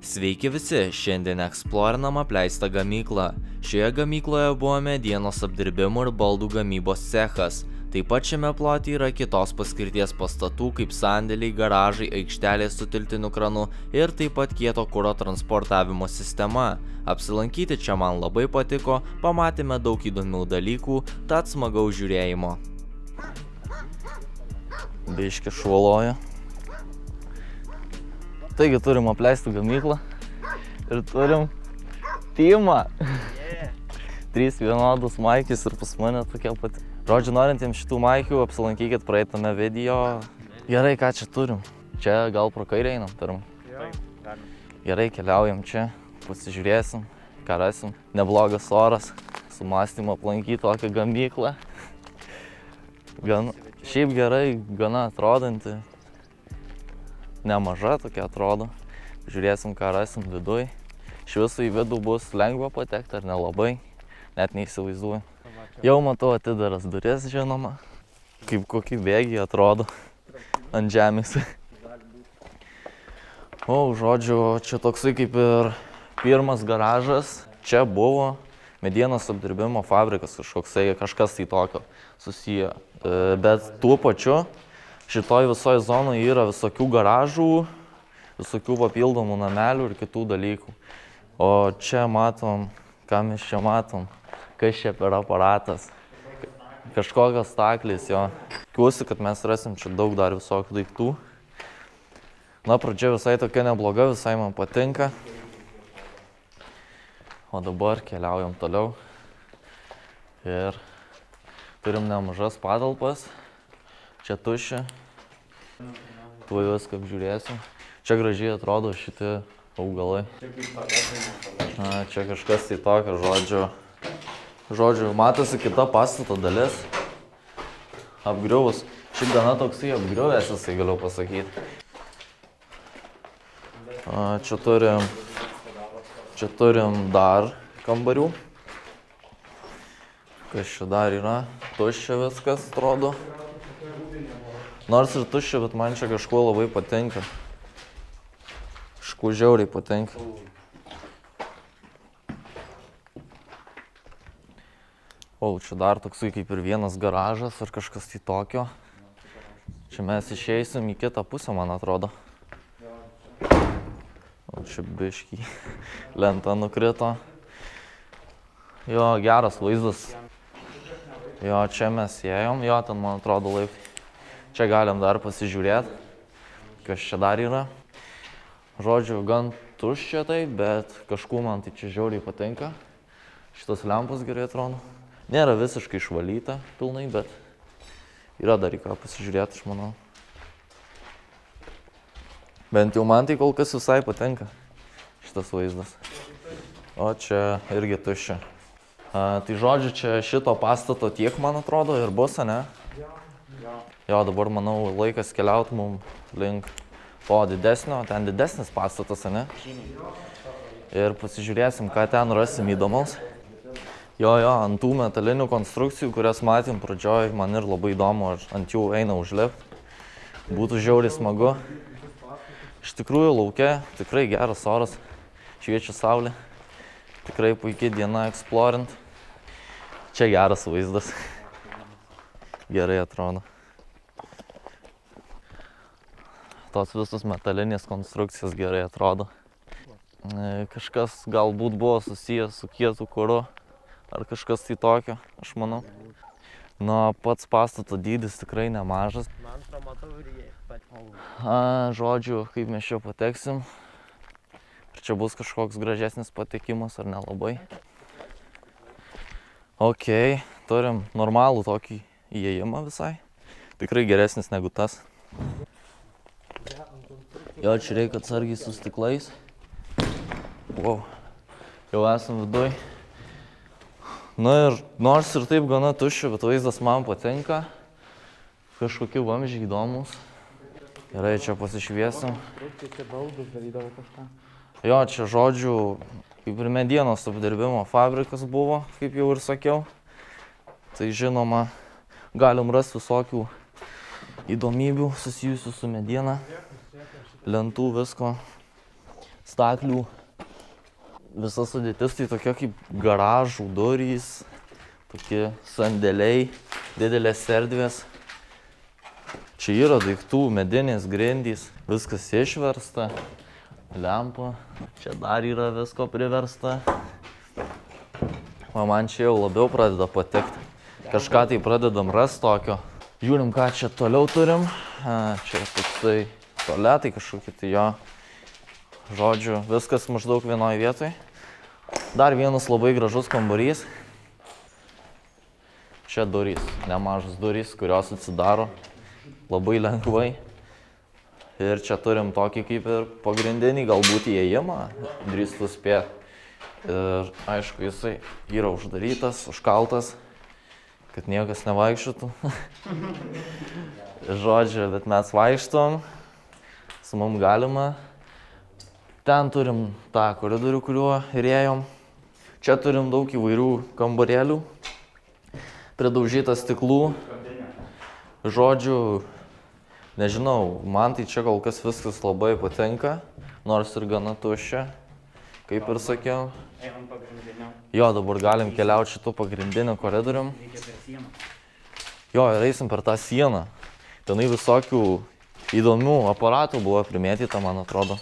Sveiki visi, šiandien eksplorinam apleistą gamyklą. Šioje gamykloje buvo medienos apdirbimo ir baldų gamybos cechas. Taip pat šiame plote yra kitos paskirties pastatų kaip sandėliai, garažai, aikštelės su tiltiniu kranu ir taip pat kieto kuro transportavimo sistema. Apsilankyti čia man labai patiko, pamatėme daug įdomių dalykų, tad smagaus žiūrėjimo. Biškį šuoloja. Taigi turim apleistą gamyklą ir turim Timą. 3 vienodus maikis ir pas mane tokia pati. Žodžiu, norintiems šitų maikių, apsilankykit praeitame video. Gerai, ką čia turim? Čia gal pro kairę einam, turim. Gerai, keliaujam čia, pasižiūrėsim, ką rasim. Neblogas oras, su mąstymu aplankyti tokią gamyklą. Šiaip gerai, gana atrodanti. Nemaža tokia atrodo. Žiūrėsim, ką rasim viduj. Iš viso į vidų bus lengva patekti ar nelabai. Net neįsivaizduoju. Jau matau atidaras duris, žinoma. Kaip kokį bėgį atrodo ant žemės. O, žodžiu, čia toksai kaip ir pirmas garažas. Čia buvo medienos apdirbimo fabrikas kažkas tai tokio susiję. Bet tuo pačiu šitoj visoje zonoje yra visokių garažų, visokių papildomų namelių ir kitų dalykų. O čia matom, ką mes čia matom, kas čia per aparatas. Kažkokios staklis, jo. Tikiuosi, kad mes rasim čia daug dar visokių daiktų. Na, pradžia visai tokia nebloga, visai man patinka. O dabar keliaujam toliau. Ir turim nemažas patalpas. Čia tuščia. Tuoj viską apžiūrėsim. Čia gražiai atrodo šitie augalai. Čia kažkas tai tokio, žodžiu, matosi kita pastato dalis. Apgriuvus. Šiaip gana toksai apgriuvęs, jisai galiu pasakyti. Čia turim dar kambarių. Kas čia dar yra? Tuščia viskas atrodo. Nors ir tuščia, bet man čia kažkuo labai patinka. Kažkuo žiauriai patinka. O, čia dar toksai kaip ir vienas garažas ar kažkas tai tokio. Čia mes išeisim į kitą pusę, man atrodo. O, čia biškį lenta nukrito. Jo, geras vaizdas. Jo, čia mes ėjom. Jo, ten, man atrodo, laiptai. Čia galim dar pasižiūrėti, kas čia dar yra. Žodžiu, gan tuščia tai, bet kažkuo man tai čia žiauriai patinka. Šitos lempos gerai atrodo. Nėra visiškai išvalyta pilnai, bet yra dar į ką pasižiūrėti, aš manau. Bent jau man tai kol kas visai patinka šitas vaizdas. O čia irgi tuščia. Tai žodžiu, čia šito pastato tiek, man atrodo, ir bus, ne? Jo, dabar, manau, laikas keliauti mums link to didesnio, ten didesnis pastatas, ne? Ir pasižiūrėsim, ką ten rasim įdomaus. Jo, ant tų metalinių konstrukcijų, kurias matėm pradžioj, man ir labai įdomu, ar ant jų eina užlipti. Būtų žiauriai smagu. Iš tikrųjų, lauke tikrai geras oras, šviečia saulė. Tikrai puikiai diena eksplorint. Čia geras vaizdas. Gerai atrodo. Tos visos metalinės konstrukcijos gerai atrodo. Kažkas galbūt buvo susijęs su kietu kuru ar kažkas tai tokio, aš manau. Na, pats pastato dydis tikrai nemažas. Žodžiu, kaip mes čia pateksim. Ar čia bus kažkoks gražesnis patekimas ar nelabai. Ok, turim normalų tokį įėjimą visai. Tikrai geresnis negu tas. Jo, čia reikia atsargiai su stiklais. Wow. Jau esam viduj. Na ir nors ir taip gana tuščia, bet vaizdas man patinka. Kažkokie vamzdžiai įdomus. Gerai, čia pasišviesim. Jo, čia žodžiu, kaip ir medienos apdirbimo fabrikas buvo, kaip jau ir sakiau. Tai žinoma, galim rasti visokių įdomybių susijusių su mediena. Lentų visko. staklių. Visa sudėtis tai tokia kaip garažų durys, tokie sandėliai, didelės erdvės. Čia yra daiktų, medinės grindys, viskas išversta, lempa, čia dar yra visko priversta. O man čia jau labiau pradeda patikti. Kažką tai pradedam rasti tokio. Žiūrim, ką čia toliau turim. Čia toksai tualetai kažkokie, tai jo. Žodžiu, viskas maždaug vienoje vietoje. Dar vienas labai gražus kambarys. Čia durys, nemažas durys, kurios atsidaro labai lengvai. Ir čia turim tokį kaip ir pagrindinį galbūt įėjimą, drįstu spėti. Ir aišku, jisai yra uždarytas, užkaltas, kad niekas nevaikščiotų. Žodžiu, bet mes vaikštom, su mum galima. Ten turim tą koridorių, kuriuo ir ėjom. Čia turim daug įvairių kambarėlių, pridaužyta stiklų. Žodžiu, nežinau, man tai čia kol kas viskas labai patinka, nors ir gana tuščia, kaip ir sakiau. Einam pagrindiniu. Jo, dabar galim keliauti šitų pagrindinių koridorium. Reikia per sieną. Jo, ir eisim per tą sieną. Tenai visokių įdomių aparatų buvo primėtyta, man atrodo.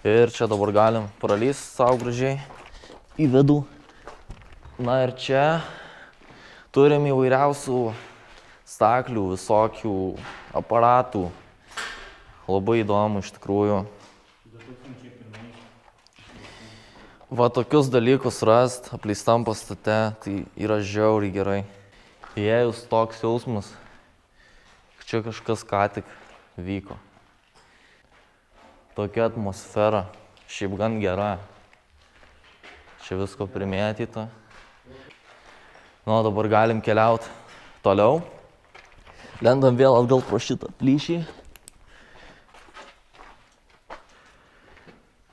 Ir čia dabar galim pralysti savo gražiai į vidų. Na ir čia turim įvairiausių staklių, visokių aparatų. Labai įdomu iš tikrųjų. Va tokius dalykus rast apleistam pastate, tai yra žiauriai gerai. Įėjus toks jausmas, čia kažkas ką tik vyko. Tokia atmosfera, šiaip gan gera. Čia visko primėtyta. Nu, dabar galim keliauti toliau. Lendam vėl atgal pro šitą plyšį.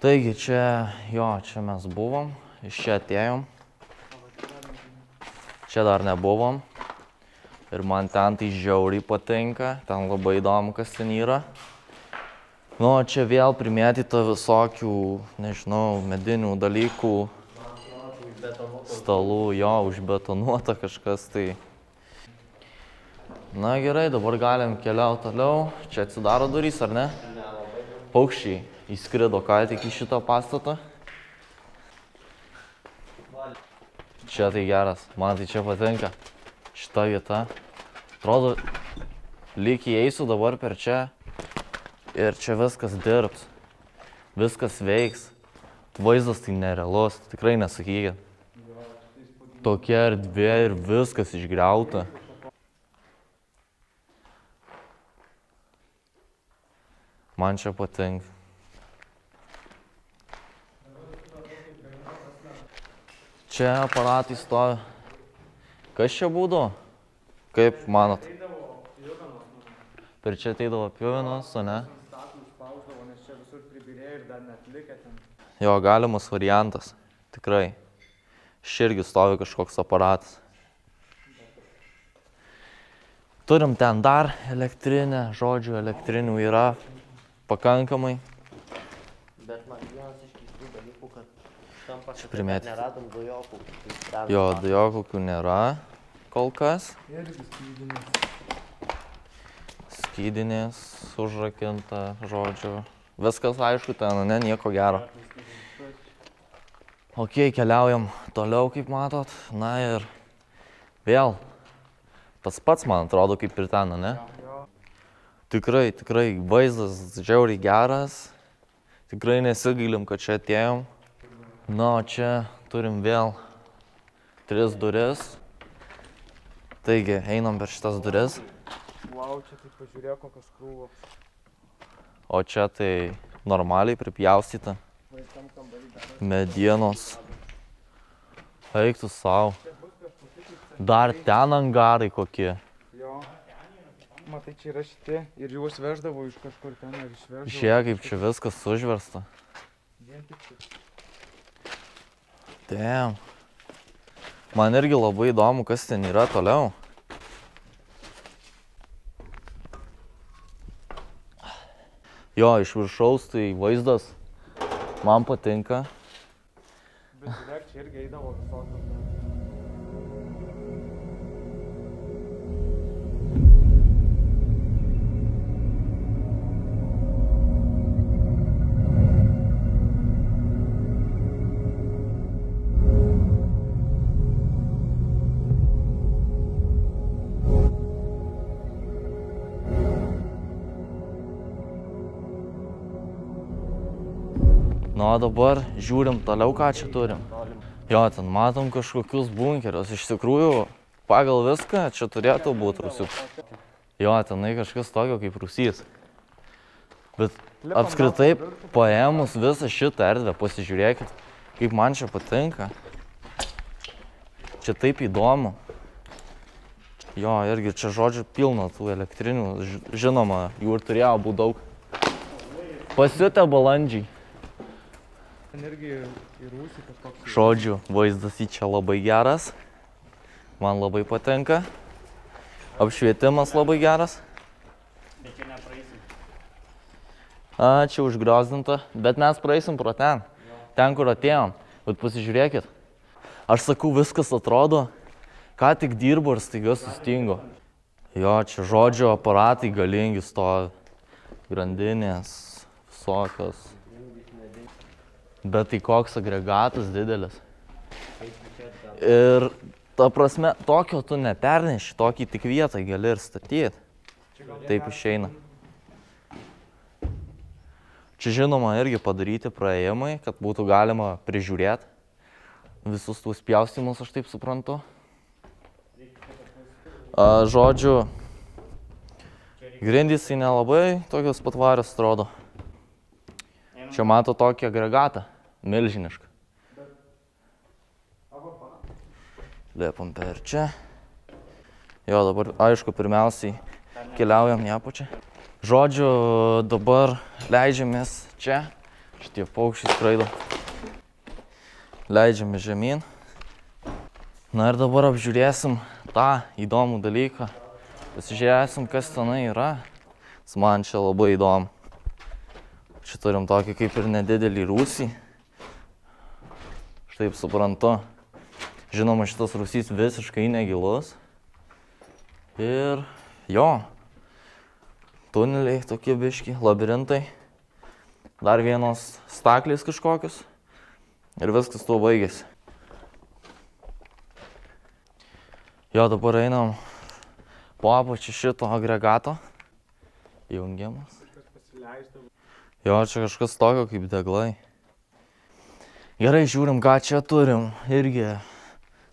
Taigi čia, jo, čia mes buvom, iš čia atėjom. Čia dar nebuvom. Ir man ten tai žiauriai patinka, ten labai įdomu, kas ten yra. Nu, čia vėl primėtyta visokių, nežinau, medinių dalykų. Stalų, jo, užbetonuota kažkas tai. Na gerai, dabar galim keliauti toliau. Čia atsidaro durys, ar ne? Paukščiai įskrido ką tik į šitą pastatą. Čia tai geras, man tai čia patinka. Šita vieta. Atrodo, lyg įeisiu dabar per čia ir čia viskas dirbs. Viskas veiks. Vaizdas tai nerealus, tikrai nesakykit. Tokia erdvė ir viskas išgriauta. Man čia patinka. Čia aparatai stovi. Kas čia būdavo? Kaip manot? Per čia ateidavo pjuvenos, o ne? Jo, galimas variantas. Tikrai. Čia irgi stovi kažkoks aparatas. Turim ten dar elektrinę, žodžiu, elektrinių yra pakankamai. Bet man vienas iš keistų dalykų, kad tam pasakyti neradom dujokaukų. Jo, dujokaukų nėra kol kas. Skydinės užrakinta, žodžiu. Viskas aišku ten, ne, nieko gero. Ok, keliaujam toliau, kaip matot. Na ir vėl tas pats, man atrodo, kaip ir ten, ne? Tikrai, vaizdas žiauriai geras. Tikrai nesigailim, kad čia atėjom. Na, o čia turim vėl 3 duris. Taigi, einam per šitas duris. Wow, čia tai pažiūrėk, kokios krūvos. O čia tai normaliai pripjaustyta. Medienos. Eik tu savo. Dar ten angarai kokie. Jo. Matai, čia yra šitie ir juos veždavo iš kažkur ten ar išveždavo. Žiūrėk, kaip čia viskas užversta. Damn. Man irgi labai įdomu, kas ten yra toliau. Jo, iš viršaus tai vaizdas Man patinka. Bet žiūrėk, čia irgi eidavo visokios. Nu, o dabar žiūrim toliau, ką čia turim. Jo, ten matom kažkokius bunkerius. Iš tikrųjų, pagal viską čia turėtų būti rūsiukas. Jo, tenai kažkas tokio kaip rūsys. Bet apskritai paėmus visą šitą erdvę, pasižiūrėkit, kaip man čia patinka. Čia taip įdomu. Jo, irgi čia žodžiu pilna tų elektrinių. Žinoma, jų ir turėjo būti daug. Pasiutę balandžiai. Irgi į rūsį kažkoks. Žodžiu, vaizdas į čia labai geras. Man labai patinka. Apšvietimas labai geras. Bet čia nepraeisim. Čia užgriozdinta, bet mes praeisim pro ten. Ten, kur atėjom. Bet pasižiūrėkit. Aš sakau, viskas atrodo, ką tik dirbo ir staiga sustingo. Jo, čia žodžiu aparatai galingi stovi. Grandinės, visokios. Bet tai koks agregatas didelis. Ir ta prasme, tokio tu neperneši, tokį tik vietą gali ir statyti. Taip išeina. Čia žinoma irgi padaryti praėjimai, kad būtų galima prižiūrėti visus tuos pjaustymus, aš taip suprantu. Žodžiu, grindys tai nelabai tokios patvarios atrodo. Čia mato tokį agregatą. Milžiniška. Liepam per čia. Jo, dabar aišku, pirmiausiai keliaujam į apačią. Žodžiu, dabar leidžiamės čia. Šitie paukščiai skraido. Leidžiamės žemyn. Na ir dabar apžiūrėsim tą įdomų dalyką. Pasižiūrėsim, kas tenai yra. Man čia labai įdomu. Čia turim tokį kaip ir nedidelį rūsį. Štaip suprantu. Žinoma, šitas rūsys visiškai negilus. Ir jo, tuneliai tokie biški, labirintai. Dar vienos staklės kažkokios. Ir viskas tuo baigėsi. Jo, dabar einam po apačią šito agregato. Įjungiamas. Jo, čia kažkas tokio kaip deglai. Gerai, žiūrim, ką čia turim. Irgi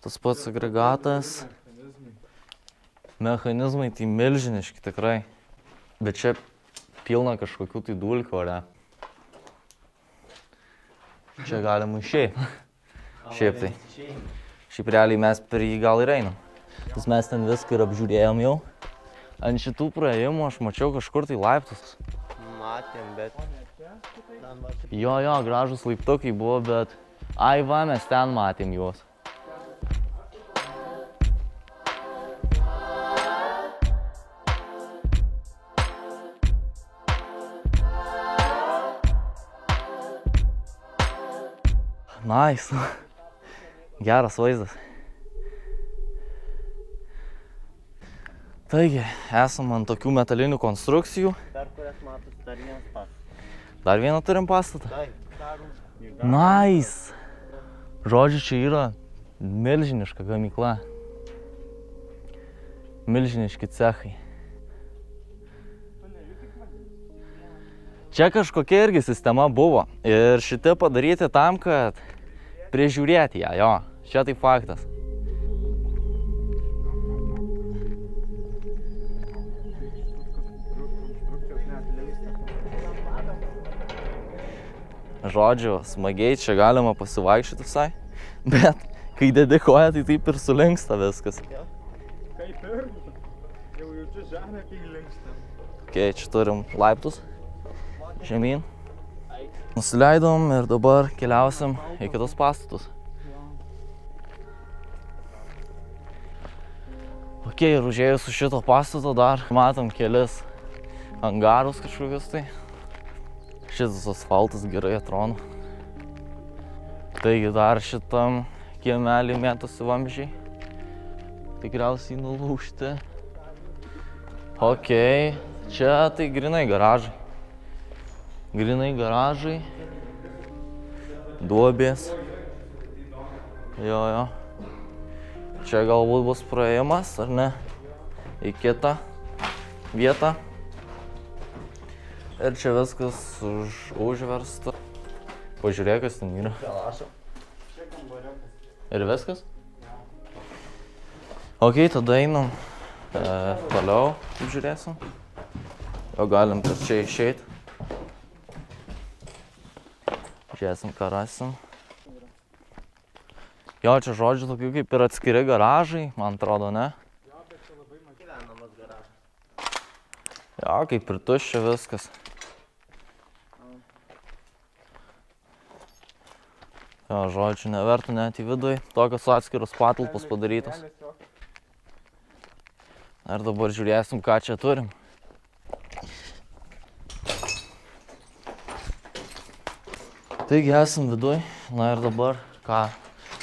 tas pats agregatas. Mechanizmai tai milžiniški tikrai. Bet čia pilna kažkokių tai dulkių, ar ne? Čia galima išeit. Šiaip tai. Šiaip realiai mes per jį gal ir einam. Tas mes ten viską ir apžiūrėjom jau. Ant šitų praėjimų aš mačiau kažkur tai laiptus. Matėm, bet... Jo, gražus laiptukai buvo, bet... Ai va, mes ten matėm juos. Nice. Geras vaizdas. Taigi, esam ant tokių metalinių konstrukcijų. Dar kurias matus, dar vienas pastatas. Dar vieną turim pastatą? Taip. Nice. Žodžiu, čia yra milžiniška gamykla. Milžiniški cechai. Čia kažkokia irgi sistema buvo. Ir šitie padaryti tam, kad prižiūrėti ją, jo. Čia tai faktas. Žodžiu, smagiai čia galima pasivaikščioti visai, bet kai dedi koją, tai taip ir sulinksta viskas. Kaip ir? Jau jaučiu žemę, kai linksta. Ok, čia turim laiptus. Žemyn. Nusileidom ir dabar keliausim į kitus pastatus. Ok, ir užėjus su šito pastato dar matom kelis angarus kažkokius tai. Šitas asfaltas gerai atrodo. Taigi dar šitam kiemelį mėtosi vamzdžiai. Tikriausiai nulūžti. Okei, čia tai grinai garažai. Grinai garažai. Duobės. Jo. Čia galbūt bus praėjimas, ar ne? Į kitą vietą. Ir čia viskas užversta. Pažiūrėk, kas ten yra. Ir viskas? Okei, tada einam toliau, žiūrėsim. Jo galim per čia išeit. Žiūrėsim, ką rasim. Jo, čia žodžiu tokių kaip ir atskiri garažai, man atrodo, ne? Jo, bet čia labai gyvenamas garažas. Jo, kaip ir tuščia viskas. Jo, žodžiu, neverta net į vidų, tokios atskiros patalpos padarytos. Ir dabar žiūrėsim, ką čia turim. Taigi esam viduj, na ir dabar ką?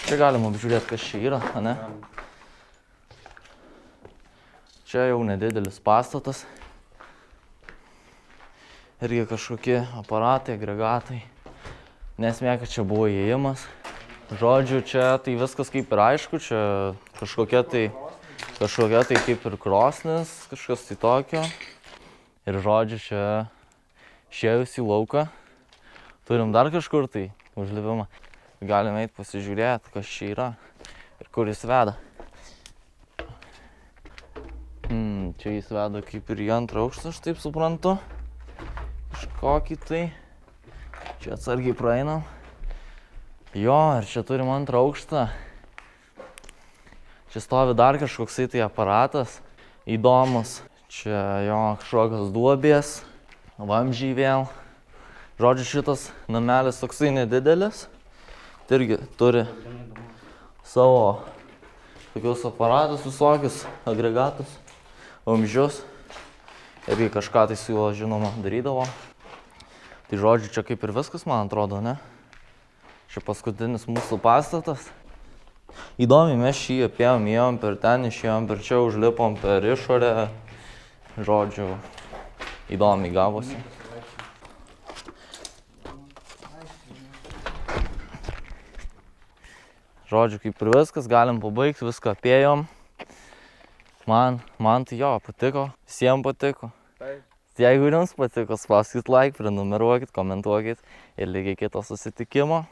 Čia galima apžiūrėti, kas čia yra, ne? Čia jau nedidelis pastatas. Irgi kažkokie aparatai, agregatai. Nesmė, kad čia buvo įėjimas. Žodžiu, čia tai viskas kaip ir aišku, čia kažkokia tai kaip ir krosnis, kažkas tai tokio. Ir žodžiu, čia išėjus į lauką. Turim dar kažkur tai užlipimą. Galime eiti pasižiūrėti, kas čia yra ir kur jis veda. Čia jis veda kaip ir į antrą aukštą, aš taip suprantu. Kažkokį tai. Čia atsargiai praeinam. Jo, ir čia turim antrą aukštą. Čia stovi dar kažkoksai tai aparatas. Įdomus. Čia jo kažkokios duobės. Vamzdžiai vėl. Žodžiu, šitas namelis toksai nedidelis. Tai irgi turi savo tokius aparatus visokius, agregatus, vamzdžius. Irgi kažką tai su juo, žinoma, darydavo. Tai žodžiu, čia kaip ir viskas, man atrodo, ne? Čia paskutinis mūsų pastatas. Įdomiai mes šį apėjom, ėjom per ten, išėjom per čia, užlipom per išorę. Žodžiu, įdomiai gavosi. Žodžiu, kaip ir viskas, galim pabaigti, viską apėjom. Man tai jo, patiko, visiems patiko. Jeigu jums patiko, spauskit like, prenumeruokit, komentuokit ir lygiai kito susitikimo.